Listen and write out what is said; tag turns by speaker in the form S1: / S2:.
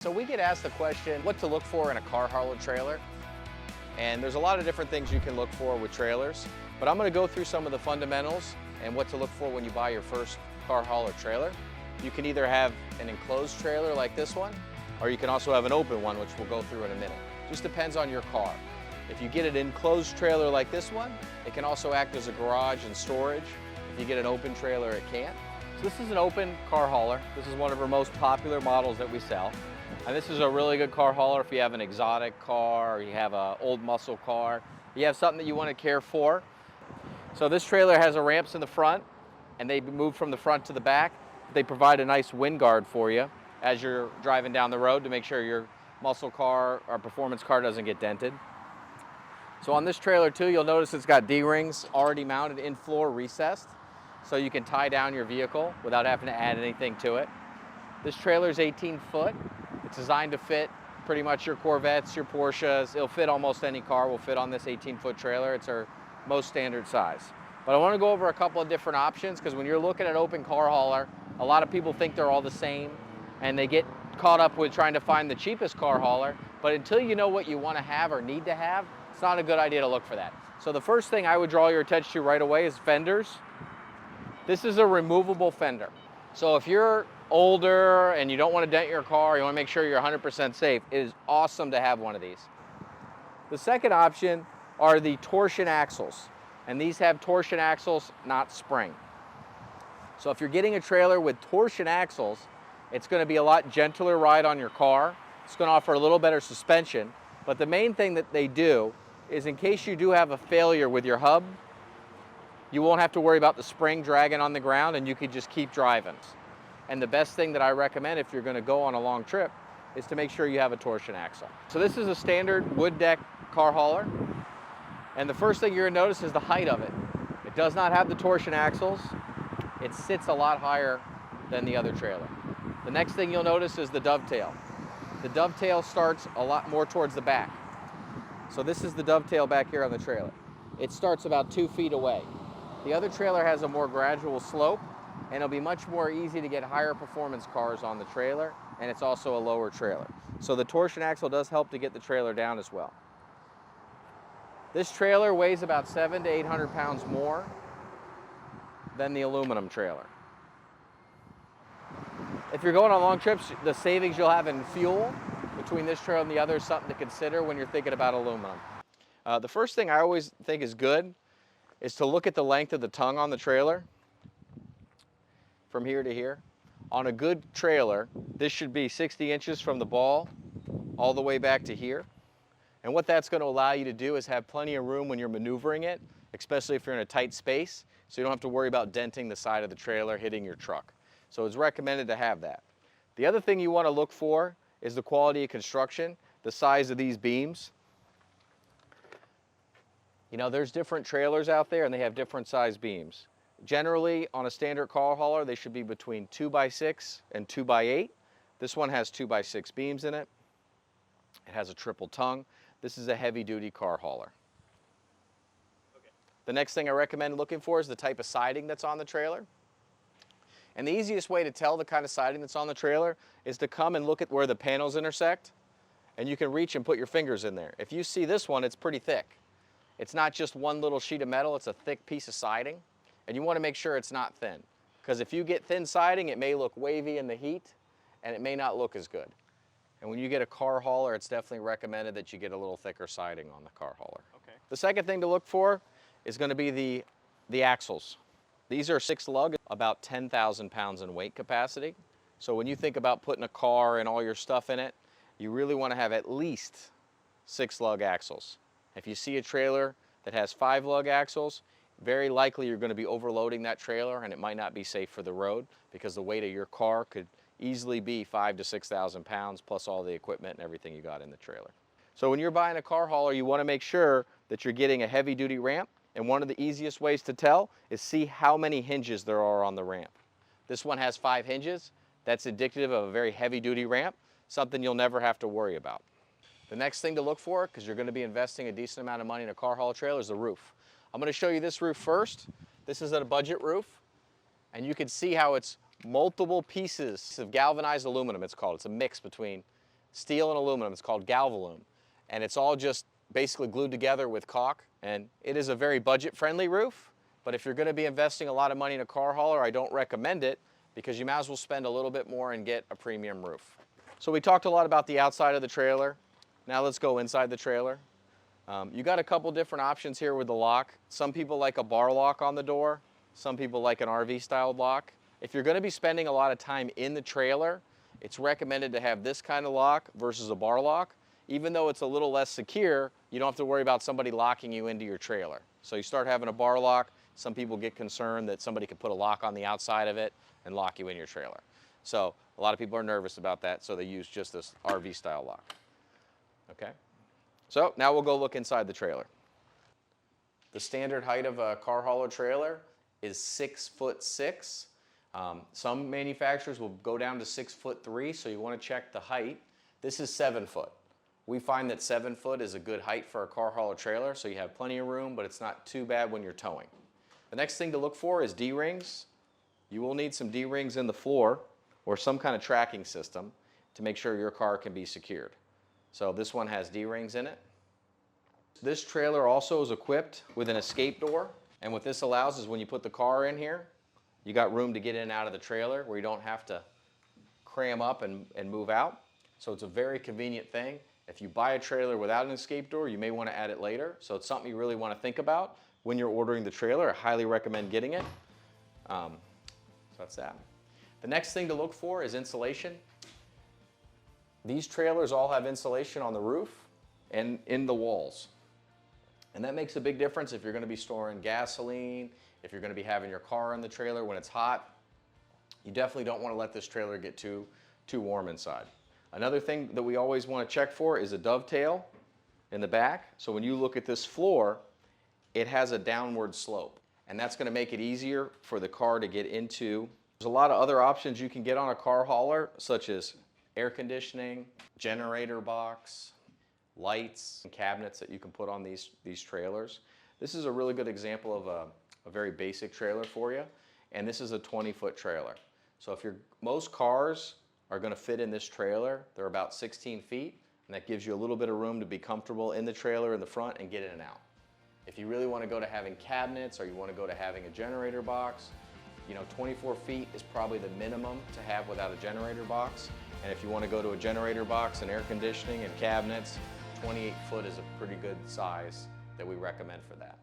S1: So we get asked the question, what to look for in a car hauler trailer. And there's a lot of different things you can look for with trailers, but I'm gonna go through some of the fundamentals and what to look for when you buy your first car hauler trailer. You can either have an enclosed trailer like this one, or you can also have an open one, which we'll go through in a minute. Just depends on your car. If you get an enclosed trailer like this one, it can also act as a garage and storage. If you get an open trailer, it can't. So this is an open car hauler. This is one of our most popular models that we sell. And this is a really good car hauler if you have an exotic car, or you have an old muscle car, you have something that you want to care for. So this trailer has a ramps in the front, and they move from the front to the back. They provide a nice wind guard for you as you're driving down the road to make sure your muscle car or performance car doesn't get dented. So on this trailer too, you'll notice it's got D-rings already mounted in floor recessed, so you can tie down your vehicle without having to add anything to it. This trailer is 18 foot. It's designed to fit pretty much your Corvettes, your Porsches. It'll fit almost any car will fit on this 18-foot trailer. It's our most standard size. But I want to go over a couple of different options, because when you're looking at open car hauler, a lot of people think they're all the same, and they get caught up with trying to find the cheapest car hauler. But until you know what you want to have or need to have, it's not a good idea to look for that. So the first thing I would draw your attention to right away is fenders. This is a removable fender. So if you're older and you don't want to dent your car, you want to make sure you're 100% safe, it is awesome to have one of these. The second option are the torsion axles, and these have torsion axles, not spring. So if you're getting a trailer with torsion axles, it's going to be a lot gentler ride on your car. It's going to offer a little better suspension, but the main thing that they do is, in case you do have a failure with your hub, you won't have to worry about the spring dragging on the ground, and you can just keep driving. And the best thing that I recommend if you're going to go on a long trip is to make sure you have a torsion axle. So this is a standard wood deck car hauler. And the first thing you're going to notice is the height of it. It does not have the torsion axles. It sits a lot higher than the other trailer. The next thing you'll notice is the dovetail. The dovetail starts a lot more towards the back. So this is the dovetail back here on the trailer. It starts about 2 feet away. The other trailer has a more gradual slope, and it'll be much more easy to get higher performance cars on the trailer, and it's also a lower trailer. So the torsion axle does help to get the trailer down as well. This trailer weighs about 700 to 800 pounds more than the aluminum trailer. If you're going on long trips, the savings you'll have in fuel between this trailer and the other is something to consider when you're thinking about aluminum. The first thing I always think is good is to look at the length of the tongue on the trailer from here to here. On a good trailer, this should be 60 inches from the ball all the way back to here. And what that's going to allow you to do is have plenty of room when you're maneuvering it, especially if you're in a tight space, so you don't have to worry about denting the side of the trailer, hitting your truck. So it's recommended to have that. The other thing you want to look for is the quality of construction, the size of these beams. You know, there's different trailers out there and they have different size beams. Generally, on a standard car hauler, they should be between 2x6 and 2x8. This one has 2x6 beams in it. It has a triple tongue. This is a heavy-duty car hauler. Okay. The next thing I recommend looking for is the type of siding that's on the trailer. And the easiest way to tell the kind of siding that's on the trailer is to come and look at where the panels intersect, and you can reach and put your fingers in there. If you see this one, it's pretty thick. It's not just one little sheet of metal, it's a thick piece of siding. And you want to make sure it's not thin, because if you get thin siding, it may look wavy in the heat, and it may not look as good. And when you get a car hauler, it's definitely recommended that you get a little thicker siding on the car hauler. Okay. The second thing to look for is going to be the axles. These are 6 lug, about 10,000 pounds in weight capacity. So when you think about putting a car and all your stuff in it, you really want to have at least 6 lug axles. If you see a trailer that has 5 lug axles, very likely you're going to be overloading that trailer, and it might not be safe for the road, because the weight of your car could easily be 5,000 to 6,000 pounds plus all the equipment and everything you got in the trailer. So when you're buying a car hauler, you want to make sure that you're getting a heavy duty ramp, and one of the easiest ways to tell is see how many hinges there are on the ramp. This one has 5 hinges. That's indicative of a very heavy duty ramp, something you'll never have to worry about. The next thing to look for, because you're going to be investing a decent amount of money in a car hauler trailer, is the roof. I'm going to show you this roof first. This is a budget roof, and you can see how it's multiple pieces of galvanized aluminum, it's called. It's a mix between steel and aluminum. It's called Galvalume. And it's all just basically glued together with caulk. And it is a very budget-friendly roof, but if you're going to be investing a lot of money in a car hauler, I don't recommend it because you might as well spend a little bit more and get a premium roof. So we talked a lot about the outside of the trailer. Now let's go inside the trailer. You got a couple different options here with the lock. Some people like a bar lock on the door. Some people like an RV-style lock. If you're going to be spending a lot of time in the trailer, it's recommended to have this kind of lock versus a bar lock. Even though it's a little less secure, you don't have to worry about somebody locking you into your trailer. So you start having a bar lock, some people get concerned that somebody could put a lock on the outside of it and lock you in your trailer. So a lot of people are nervous about that, so they use just this RV-style lock. Okay? So now we'll go look inside the trailer. The standard height of a car hauler trailer is 6'6". Some manufacturers will go down to 6'3", so you want to check the height. This is 7 foot. We find that 7 foot is a good height for a car hauler trailer, so you have plenty of room, but it's not too bad when you're towing. The next thing to look for is D-rings. You will need some D-rings in the floor or some kind of tracking system to make sure your car can be secured. So this one has D-rings in it. This trailer also is equipped with an escape door, and what this allows is when you put the car in here, you got room to get in and out of the trailer where you don't have to cram up and move out. So it's a very convenient thing. If you buy a trailer without an escape door, you may want to add it later. So it's something you really want to think about when you're ordering the trailer. I highly recommend getting it. So that's that. The next thing to look for is insulation. These trailers all have insulation on the roof and in the walls. And that makes a big difference if you're going to be storing gasoline, if you're going to be having your car in the trailer when it's hot. You definitely don't want to let this trailer get too warm inside. Another thing that we always want to check for is a dovetail in the back. So when you look at this floor, it has a downward slope. And that's going to make it easier for the car to get into. There's a lot of other options you can get on a car hauler, such as air conditioning, generator box, lights, and cabinets that you can put on these trailers. This is a really good example of a very basic trailer for you. And this is a 20-foot trailer. So if most cars are going to fit in this trailer. They're about 16 feet, and that gives you a little bit of room to be comfortable in the trailer in the front and get in and out. If you really want to go to having cabinets or you want to go to having a generator box, 24 feet is probably the minimum to have without a generator box. And if you want to go to a generator box and air conditioning and cabinets, 28 foot is a pretty good size that we recommend for that.